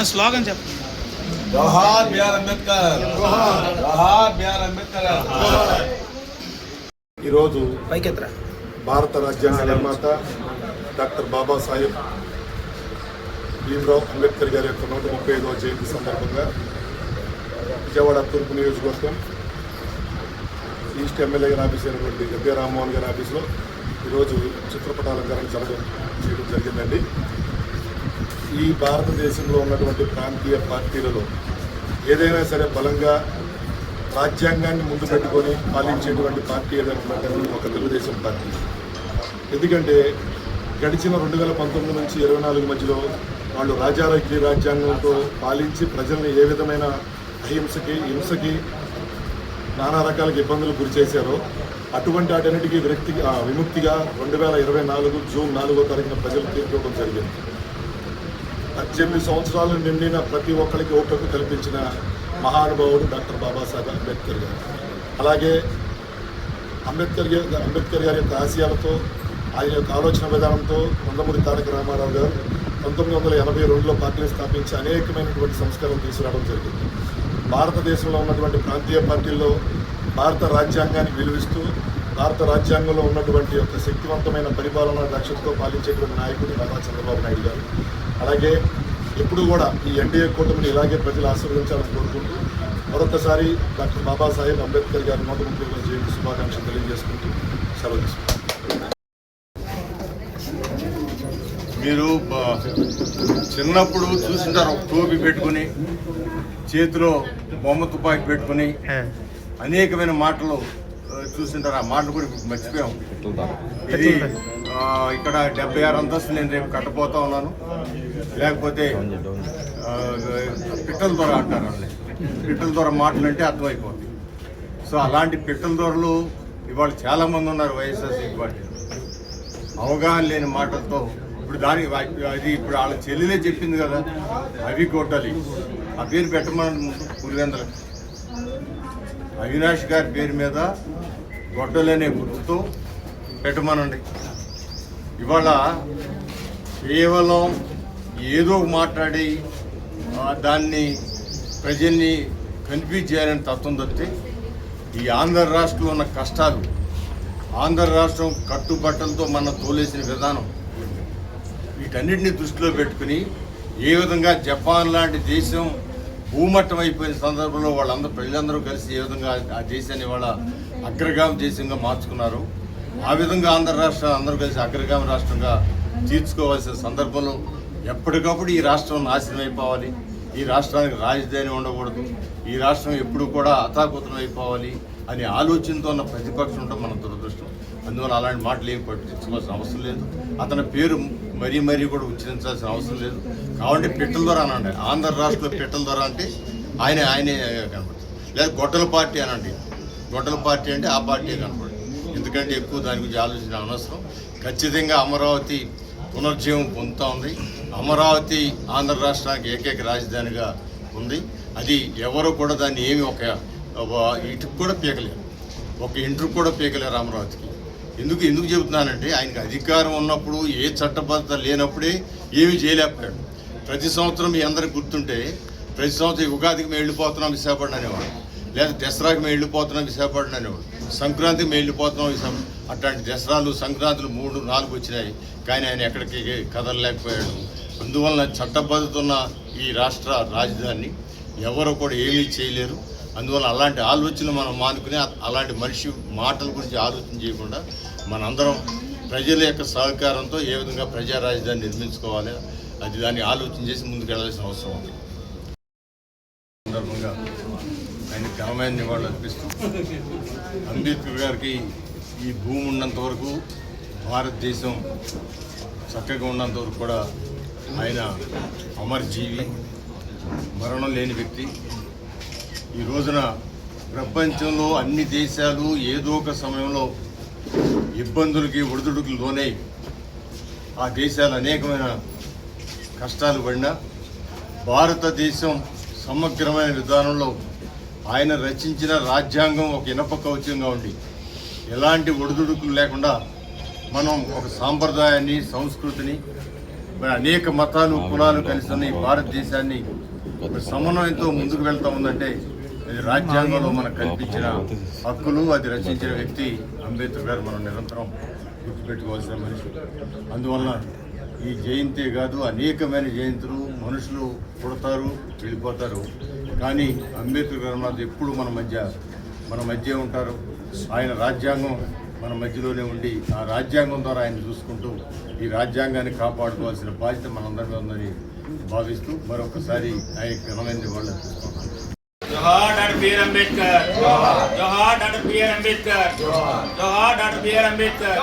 Slogan చెప్పండి. జోహార్ BR Ambedkar, జోహార్ BR Ambedkar. ఈరోజు భారత రాజ్యాంగ నిర్మాత డాక్టర్ బాబాసాహెబ్ భీమ్రావ్ అంబేద్కర్ గారి యొక్క 135వ జయంతి సందర్భంగా విజయవాడ తూర్పు నియోజకవర్గం ఈస్ట్ ఎమ్మెల్యే గారి ఆఫీస్ అయినటువంటి గద్దె రామ్మోహన్ గారి ఆఫీసులో ఈరోజు చిత్రపటాలంకరణ చేయడం జరిగిందండి. ఈ భారతదేశంలో ఉన్నటువంటి ప్రాంతీయ పార్టీలలో ఏదైనా సరే బలంగా రాజ్యాంగాన్ని ముందు పెట్టుకొని పాలించేటువంటి పార్టీ ఏదైనా ఉన్నట్టు ఒక తెలుగుదేశం పార్టీ. ఎందుకంటే గడిచిన 2019 నుంచి 24 మధ్యలో వాళ్ళు రాజారెడ్డి రాజ్యాంగంతో పాలించి ప్రజల్ని ఏ విధమైన అహింసకి హింసకి నానా రకాల ఇబ్బందులు గురి చేశారో అటువంటి వాటన్నిటికీ విముక్తిగా 2024 జూన్ 4వ తారీఖున ప్రజలు తీర్చుకోవడం జరిగింది. 18 సంవత్సరాలు నిండిన ప్రతి ఒక్కరికి ఓటు కల్పించిన మహానుభావుడు డాక్టర్ బాబాసాహెబ్ అంబేద్కర్ గారు. అలాగే అంబేద్కర్ గారి యొక్క ఆశయాలతో ఆయన యొక్క ఆలోచన విధానంతో నందమూరి తారక రామారావు గారు 1982లో పార్టీని స్థాపించి అనేకమైనటువంటి సంస్కారాలు తీసుకురావడం జరిగింది. భారతదేశంలో ఉన్నటువంటి ప్రాంతీయ పార్టీల్లో భారత రాజ్యాంగాన్ని విలువిస్తూ భారత రాజ్యాంగంలో ఉన్నటువంటి యొక్క శక్తివంతమైన పరిపాలనా దక్షతతో పాలించేటువంటి నాయకుడు నారా చంద్రబాబు నాయుడు గారు. అలాగే ఎప్పుడు కూడా ఈ ఎన్డీఏ కూటమిని ఇలాగే ప్రజలు ఆశీర్వదించాలని కోరుకుంటూ మరొకసారి డాక్టర్ బాబాసాహెబ్ అంబేద్కర్ గారి 135వ జయంతి శుభాకాంక్షలు తెలియజేసుకుంటూ సెలవు తీసుకుంటాం. మీరు చిన్నప్పుడు చూసింటారు, ఒక టోపీ పెట్టుకుని చేతిలో బొమ్మ తుపాకి పెట్టుకుని అనేకమైన మాటలు చూసింటారు. ఆ మాటలు కూడా మర్చిపోయాం. ఇది ఇక్కడ 76 అంతస్తులు నేను రేపు కట్టబోతా ఉన్నాను. లేకపోతే పిట్టల దొర అంటారు. పిట్టల దొర మాటలు అంటే అర్థమైపోతుంది. సో అలాంటి పిట్టల దొరలు ఇవాళ చాలామంది ఉన్నారు వైఎస్ఆర్సీపీ పార్టీ. అవగాహన లేని మాటలతో ఇప్పుడు అది ఇప్పుడు వాళ్ళ చెల్లెలే చెప్పింది కదా, అవి కొట్టాలి ఆ పేరు పెట్టమని పులివెందుల అవినాష్ గారి పేరు మీద గొడ్డలనే గుర్తుతో పెట్టమనండి. ఇవాళ కేవలం ఏదో మాట్లాడి దాన్ని ప్రజల్ని కన్ఫ్యూజ్ చేయాలని తత్వం తప్పితే ఈ ఆంధ్ర రాష్ట్రంలో ఉన్న కష్టాలు, ఆంధ్ర రాష్ట్రం కట్టుబట్టలతో మన తోలేసిన విధానం, వీటన్నిటిని దృష్టిలో పెట్టుకుని ఏ విధంగా జపాన్ లాంటి దేశం భూమట్టం అయిపోయిన సందర్భంలో ప్రజలందరూ కలిసి ఏ విధంగా ఆ దేశాన్ని వాళ్ళ అగ్రగామి దేశంగా మార్చుకున్నారు, ఆ విధంగా ఆంధ్ర రాష్ట్రం అందరూ కలిసి అగ్రగామి రాష్ట్రంగా తీర్చుకోవాల్సిన సందర్భంలో ఎప్పటికప్పుడు ఈ రాష్ట్రం నాశనం అయిపోవాలి, ఈ రాష్ట్రానికి రాజధాని ఉండకూడదు, ఈ రాష్ట్రం ఎప్పుడు కూడా అతాకుతం అయిపోవాలి అనే ఆలోచనతో ఉన్న ప్రతిపక్షం ఉండడం మన దురదృష్టం. అందువల్ల అలాంటి మాటలు ఏమి పట్టించుకోవాల్సిన అవసరం లేదు. అతని పేరు మరీ కూడా ఉచ్చరించాల్సిన అవసరం లేదు. కాబట్టి పిట్టల ద్వారా అనండి, ఆంధ్ర రాష్ట్రంలో పిట్టల ద్వారా అంటే ఆయనే కనపడుతుంది. లేదా గొడ్డల పార్టీ అనండి, గొడ్డల పార్టీ అంటే ఆ పార్టీ కనపడుతుంది. ఎందుకంటే ఎక్కువ దాని గురించి ఆలోచన అనవసరం. ఖచ్చితంగా అమరావతి పునర్జీవం పొందుతూ ఉంది. అమరావతి ఆంధ్ర రాష్ట్రానికి ఏకైక రాజధానిగా ఉంది. అది ఎవరు కూడా దాన్ని ఏమి ఒక ఇటుకు కూడా పీకలేరు, ఒక ఇంటర్కు కూడా పీకలేరు అమరావతికి. ఎందుకు చెబుతున్నానంటే ఆయనకి అధికారం ఉన్నప్పుడు ఏ చట్టబద్ధత లేనప్పుడే ఏమీ చేయలేకపోయాడు. ప్రతి సంవత్సరం మీ అందరికి గుర్తుంటే ప్రతి సంవత్సరం ఉగాదికి మేము వెళ్ళిపోతున్నాం విశాఖపట్నం అనేవాడు, లేదా దసరాకి మేము వెళ్ళిపోతున్నాం విశాఖపట్నం అనేవాడు, సంక్రాంతికి మేము వెళ్ళిపోతున్నాం అట్లాంటి దసరాలు సంక్రాంతులు 3-4 వచ్చినాయి. కానీ ఆయన ఎక్కడికి కదలలేకపోయాడు. అందువలన చట్టబద్ధత ఉన్న ఈ రాష్ట్ర రాజధానిని ఎవరు కూడా ఏమీ చేయలేరు. అందువల్ల అలాంటి ఆలోచన మనం మానుకుని అలాంటి మనిషి మాటల గురించి ఆలోచన చేయకుండా మనందరం ప్రజల యొక్క సహకారంతో ఏ విధంగా ప్రజా రాజధాని నిర్మించుకోవాలి అది దాన్ని ఆలోచన చేసి ముందుకు వెళ్ళాల్సిన అవసరం ఉంది. సందర్భంగా ఆయన ఘనమైన నివాళులు అర్పిస్తూ అంబేద్కర్ గారికి ఈ భూమి ఉన్నంత వరకు, భారతదేశం చక్కగా ఉన్నంత వరకు కూడా ఆయన అమరజీవి, మరణం లేని వ్యక్తి. ఈ రోజున ప్రపంచంలో అన్ని దేశాలు ఏదో ఒక సమయంలో ఇబ్బందులకి ఒడిదుడుకులు లోనై ఆ దేశాలు అనేకమైన కష్టాలు పడినా భారతదేశం సమగ్రమైన విధానంలో ఆయన రచించిన రాజ్యాంగం ఒక ఇనప కవచంగా ఉండి ఎలాంటి ఒడిదుడుకులు లేకుండా మనం ఒక సాంప్రదాయాన్ని, సంస్కృతిని, మరి అనేక మతాలు, కులాలు కలిసి ఉన్న ఈ భారతదేశాన్ని ఒక సమన్వయంతో ముందుకు వెళ్తా ఉందంటే అది రాజ్యాంగంలో మనకు కల్పించిన హక్కులు, అది రచించిన వ్యక్తి అంబేద్కర్ గారు మనం నిరంతరం గుర్తుపెట్టుకోవాల్సిన మనిషి. అందువల్ల ఈ జయంతి కాదు, అనేకమైన జయంతులు మనుషులు పుడతారు, వెళ్ళిపోతారు. కానీ అంబేద్కర్ గారు మాత్రం ఎప్పుడు మన మధ్య ఉంటారు. ఆయన రాజ్యాంగం మన మధ్యలోనే ఉండి ఆ రాజ్యాంగం ద్వారా ఆయన చూసుకుంటూ ఈ రాజ్యాంగాన్ని కాపాడుకోవాల్సిన బాధ్యత మనందరిలో ఉందని భావిస్తూ మరొకసారి ఆయన ఘనమైన వాళ్ళు అర్పిస్తున్నాం. జోహార్ డాక్టర్ బిఆర్ అంబేద్కర్. జోహార్ డాక్టర్ బిఆర్ అంబేద్కర్. జోహార్ డాక్టర్ బిఆర్ అంబేద్కర్.